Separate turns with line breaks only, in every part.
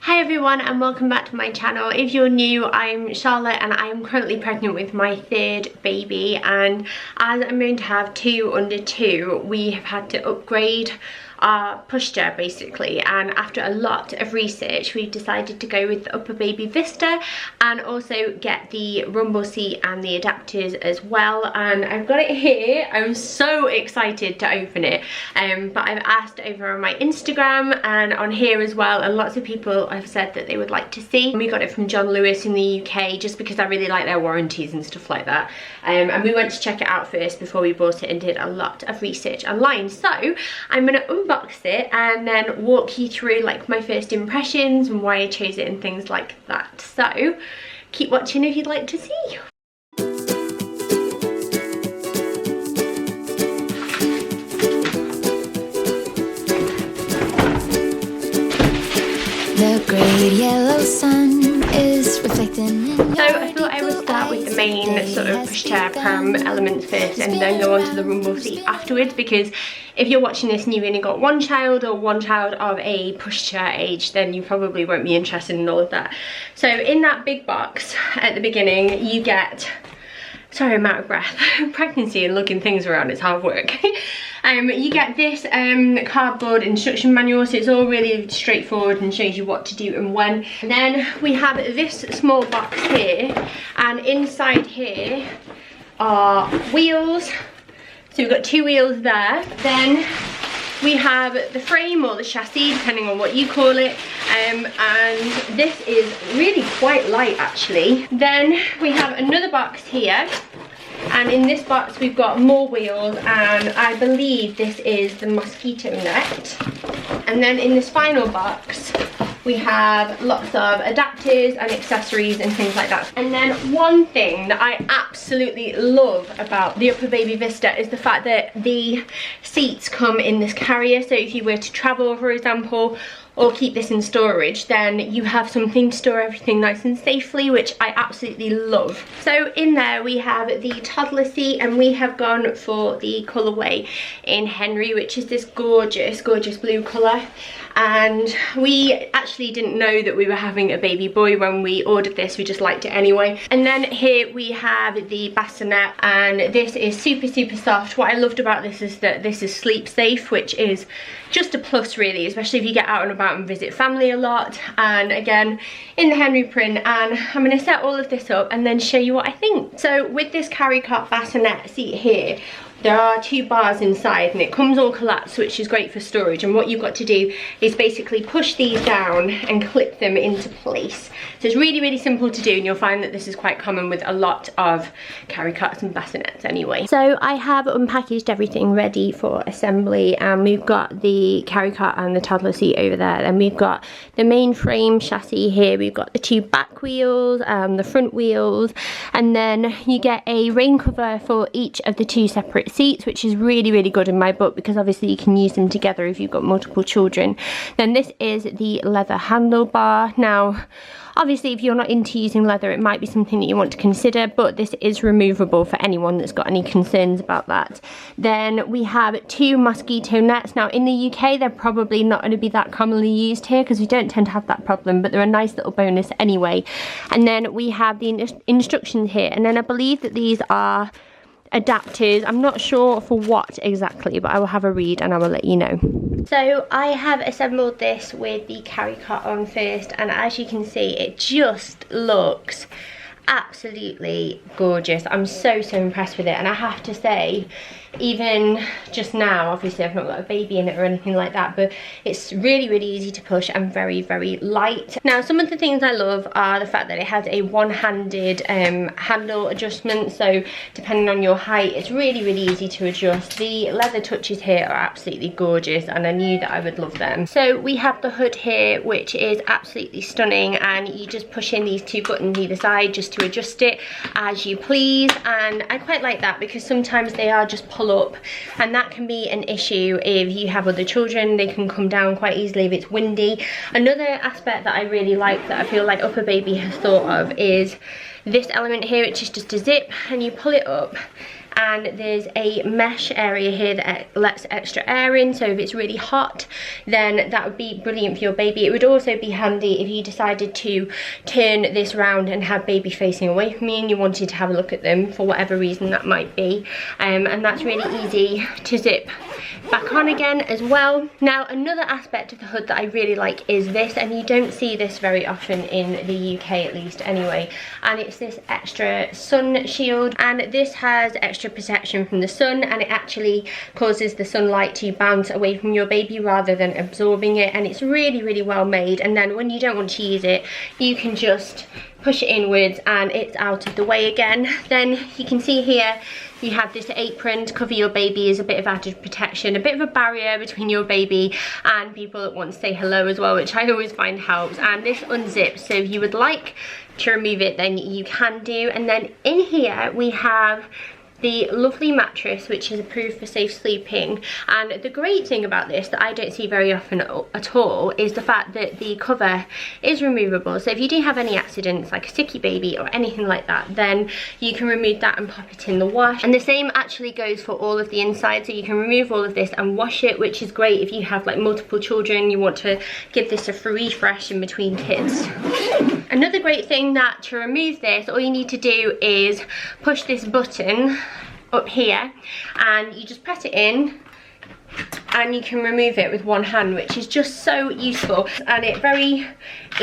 Hi everyone and welcome back to my channel. If you're new, I'm Charlotte and I am currently pregnant with my third baby, and as I'm going to have two under 2, we have had to upgrade our pushchair basically, and after a lot of research we've decided to go with the UppaBaby Vista and also get the rumble seat and the adapters as well. And I've got it here. I'm so excited to open it, but I've asked over on my Instagram and on here as well, and lots of people have said that they would like to see. We got it from John Lewis in the UK just because I really like their warranties and stuff like that, and we went to check it out first before we bought it and did a lot of research online. So I'm going to unbox it and then walk you through like my first impressions and why I chose it and things like that. So keep watching if you'd like to see.
The great yellow sun is reflecting in.
So I thought I would start with the main sort of pushchair pram elements first and then go on to the rumble seat afterwards, because if you're watching this and you've only got one child or one child of a pushchair age, then you probably won't be interested in all of that. So in that big box at the beginning you get, sorry I'm out of breath, pregnancy and lugging things around, it's hard work. You get this cardboard instruction manual, so it's all really straightforward and shows you what to do and when. And then we have this small box here, and inside here are wheels. So we've got 2 wheels there. Then we have the frame or the chassis, depending on what you call it, and this is really quite light actually. Then we have another box here, and in this box we've got more wheels, and I believe this is the mosquito net. And then in this final box we have lots of adapters and accessories and things like that. And then one thing that I absolutely love about the UppaBaby Vista is the fact that the seats come in this carrier. So if you were to travel, for example, or keep this in storage, then you have something to store everything nice and safely, which I absolutely love. So in there we have the toddler seat, and we have gone for the colourway in Henry, which is this gorgeous blue colour. And we actually didn't know that we were having a baby boy when we ordered this, we just liked it anyway. And then here we have the bassinet, and this is super soft. What I loved about this is that this is sleep safe, which is just a plus really, especially if you get out and about and visit family a lot. And again, in the Henry print, and I'm going to set all of this up and then show you what I think. So with this carry cot bassinet seat here, there are 2 bars inside, and it comes all collapsed, which is great for storage. And what you've got to do is basically push these down and clip them into place. So it's really simple to do, and you'll find that this is quite common with a lot of carry cots and bassinets anyway. So I have unpackaged everything ready for assembly, and we've got the carry cot and the toddler seat over there. Then we've got the main frame chassis here, we've got the 2 back wheels, the front wheels, and then you get a rain cover for each of the 2 separate seats, which is really good in my book, because obviously you can use them together if you've got multiple children. Then this is the leather handlebar. Now obviously if you're not into using leather, it might be something that you want to consider, but this is removable for anyone that's got any concerns about that. Then we have 2 mosquito nets. Now in the UK they're probably not going to be that commonly used here because we don't tend to have that problem, but they're a nice little bonus anyway. And then we have the instructions here, and then I believe that these are adapters. I'm not sure for what exactly, but I will have a read and I will let you know. So I have assembled this with the carry cot on first, and as you can see it just looks absolutely gorgeous. I'm so impressed with it, and I have to say, even just now, obviously I've not got a baby in it or anything like that, but it's really easy to push and very light. Now some of the things I love are the fact that it has a one-handed handle adjustment, so depending on your height it's really easy to adjust. The leather touches here are absolutely gorgeous, and I knew that I would love them. So we have the hood here, which is absolutely stunning, and you just push in these 2 buttons either side just to adjust it as you please. And I quite like that because sometimes they are just pull up, and that can be an issue if you have other children. They can come down quite easily if it's windy. Another aspect that I really like that I feel like UppaBaby has thought of is this element here, which is just a zip, and you pull it up and there's a mesh area here that lets extra air in, so if it's really hot then that would be brilliant for your baby. It would also be handy if you decided to turn this round and have baby facing away from you and you wanted to have a look at them for whatever reason that might be, and that's really easy to zip back on again as well. Now another aspect of the hood that I really like is this, and you don't see this very often in the UK at least anyway, and it's this extra sun shield, and this has extra protection from the sun, and it actually causes the sunlight to bounce away from your baby rather than absorbing it, and it's really well made. And then when you don't want to use it, you can just push it inwards and it's out of the way again. Then you can see here you have this apron to cover your baby as a bit of added protection, a bit of a barrier between your baby and people that want to say hello as well, which I always find helps. And this unzips, so if you would like to remove it then you can do. And then in here we have the lovely mattress, which is approved for safe sleeping, and the great thing about this that I don't see very often at all is the fact that the cover is removable. So if you do have any accidents like a sicky baby or anything like that, then you can remove that and pop it in the wash. And the same actually goes for all of the inside, so you can remove all of this and wash it, which is great if you have like multiple children, you want to give this a refresh in between kids. Another great thing that to remove this, all you need to do is push this button up here and you just press it in and you can remove it with one hand, which is just so useful, and it very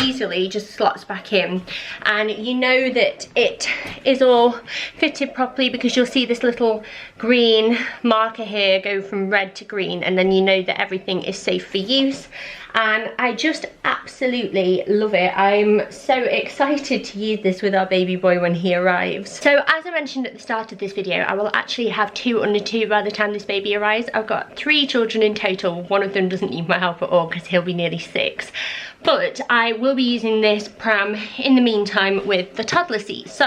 easily just slots back in, and you know that it is all fitted properly because you'll see this little green marker here go from red to green, and then you know that everything is safe for use. And I just absolutely love it. I'm so excited to use this with our baby boy when he arrives. So as I mentioned at the start of this video, I will actually have 2 under 2 by the time this baby arrives. I've got 3 children in total. One of them doesn't need my help at all because he'll be nearly 6. But I will be using this pram in the meantime with the toddler seat, so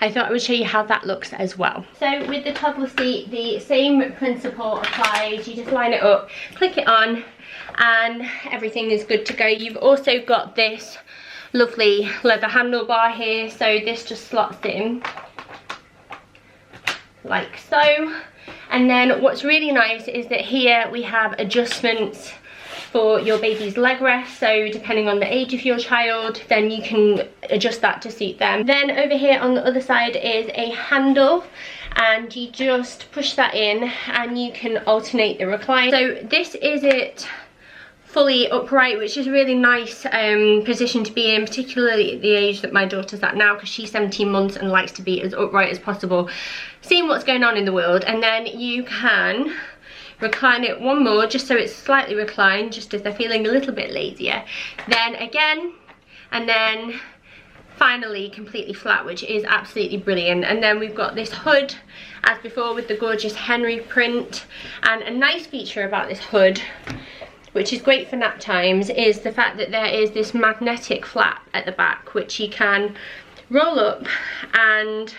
I thought I would show you how that looks as well. So with the toddler seat, the same principle applies. You just line it up, click it on, and everything is good to go. You've also got this lovely leather handlebar here, so this just slots in like so. And then what's really nice is that here we have adjustments for your baby's leg rest, so depending on the age of your child then you can adjust that to suit them. Then over here on the other side is a handle, and you just push that in and you can alternate the recline. So this is it fully upright, which is a really nice position to be in, particularly at the age that my daughter's at now, because she's 17 months and likes to be as upright as possible, seeing what's going on in the world. And then you can recline it one more just so it's slightly reclined, just if they're feeling a little bit lazier, then again, and then finally completely flat, which is absolutely brilliant. And then we've got this hood as before with the gorgeous Henry print, and a nice feature about this hood, which is great for nap times, is the fact that there is this magnetic flap at the back which you can roll up and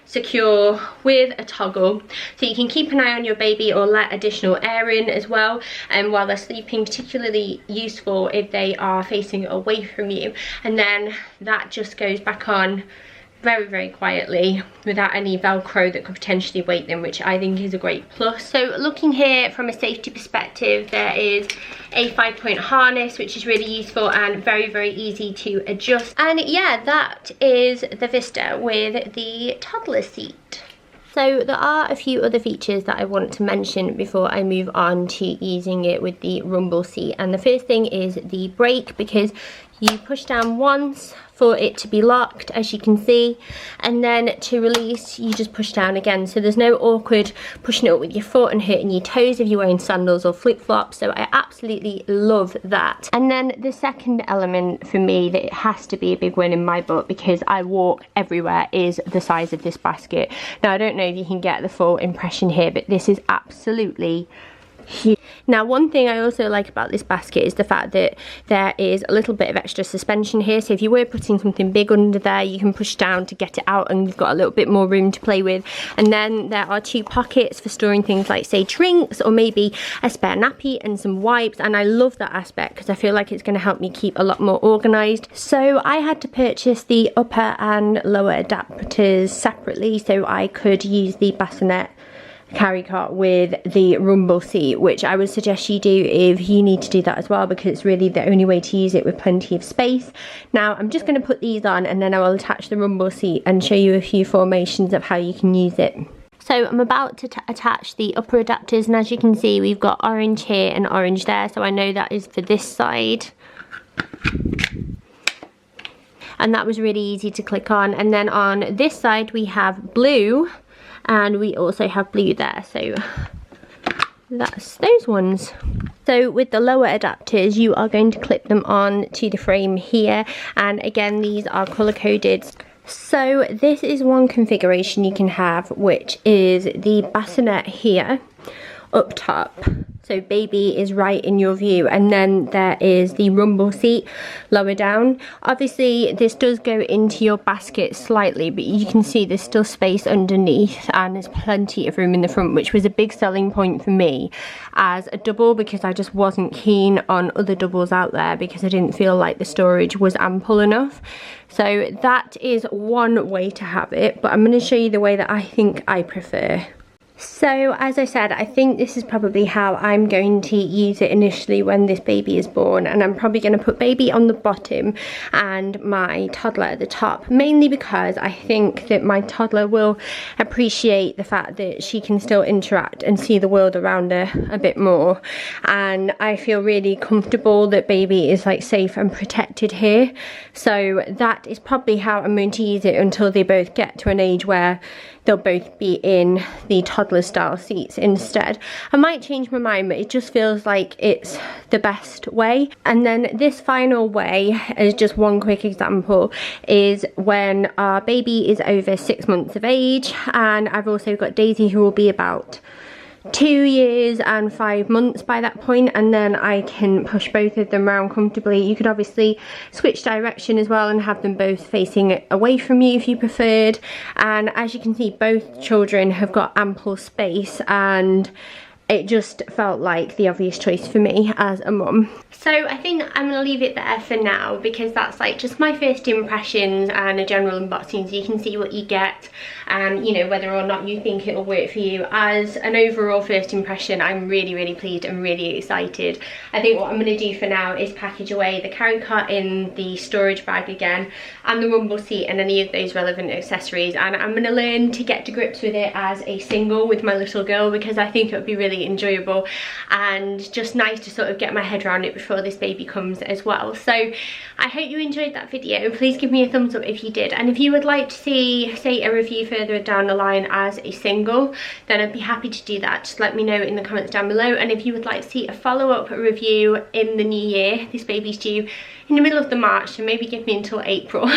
secure with a toggle, so you can keep an eye on your baby or let additional air in as well, and while they're sleeping, particularly useful if they are facing away from you. And then that just goes back on very quietly without any velcro that could potentially wake them, which I think is a great plus. So looking here from a safety perspective, there is a 5-point harness which is really useful and very easy to adjust. And yeah, that is the Vista with the toddler seat. So there are a few other features that I want to mention before I move on to using it with the rumble seat. And the first thing is the brake, because you push down once for it to be locked, as you can see, and then to release you just push down again, so there's no awkward pushing it up with your foot and hurting your toes if you're wearing sandals or flip-flops. So I absolutely love that. And then the second element for me that it has to be a big win in my book, because I walk everywhere, is the size of this basket. Now I don't know if you can get the full impression here, but this is absolutely Now, one thing I also like about this basket is the fact that there is a little bit of extra suspension here, so if you were putting something big under there, you can push down to get it out and you've got a little bit more room to play with. And then there are 2 pockets for storing things like, say, drinks or maybe a spare nappy and some wipes, and I love that aspect because I feel like it's going to help me keep a lot more organised. So I had to purchase the upper and lower adapters separately so I could use the bassinet carry cart with the rumble seat, which I would suggest you do if you need to do that as well, because it's really the only way to use it with plenty of space. Now I'm just going to put these on and then I will attach the rumble seat and show you a few formations of how you can use it. So I'm about to attach the upper adapters, and as you can see we've got orange here and orange there, so I know that is for this side. And that was really easy to click on. And then on this side we have blue, and we also have blue there, so that's those ones. So with the lower adapters, you are going to clip them on to the frame here, and again these are colour coded. So this is one configuration you can have, which is the bassinet here up top, so baby is right in your view, and then there is the rumble seat lower down. Obviously this does go into your basket slightly, but you can see there's still space underneath and there's plenty of room in the front, which was a big selling point for me as a double, because I just wasn't keen on other doubles out there because I didn't feel like the storage was ample enough. So that is one way to have it, but I'm going to show you the way that I think I prefer. So as I said, I think this is probably how I'm going to use it initially when this baby is born, and I'm probably going to put baby on the bottom and my toddler at the top, mainly because I think that my toddler will appreciate the fact that she can still interact and see the world around her a bit more, and I feel really comfortable that baby is like safe and protected here. So that is probably how I'm going to use it until they both get to an age where they'll both be in the toddler style seats instead. I might change my mind, but it just feels like it's the best way. And then this final way, as just one quick example, is when our baby is over 6 months of age, and I've also got Daisy who will be about 2 years and 5 months by that point, and then I can push both of them around comfortably. You could obviously switch direction as well and have them both facing away from you if you preferred, and as you can see both children have got ample space, and it just felt like the obvious choice for me as a mum. So I think I'm going to leave it there for now, because that's like just my first impressions and a general unboxing, so you can see what you get and, you know, whether or not you think it'll work for you. As an overall first impression, I'm really pleased and really excited. I think what I'm going to do for now is package away the carry cart in the storage bag again, and the rumble seat and any of those relevant accessories, and I'm going to learn to get to grips with it as a single with my little girl, because I think it would be really enjoyable and just nice to sort of get my head around it before this baby comes as well. So I hope you enjoyed that video. Please give me a thumbs up if you did, and if you would like to see, say, a review further down the line as a single, then I'd be happy to do that. Just let me know in the comments down below. And if you would like to see a follow-up review in the new year, this baby's due in the middle of the March, so maybe give me until April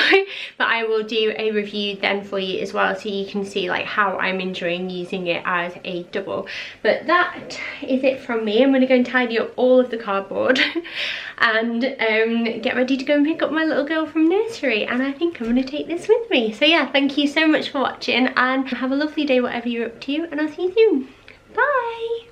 but I will do a review then for you as well, so you can see like how I'm enjoying using it as a double. But that is it from me. I'm going to go and tidy up all of the cardboard and get ready to go and pick up my little girl from nursery, and I think I'm going to take this with me. So yeah, thank you so much for watching, and have a lovely day whatever you're up to, and I'll see you soon. Bye.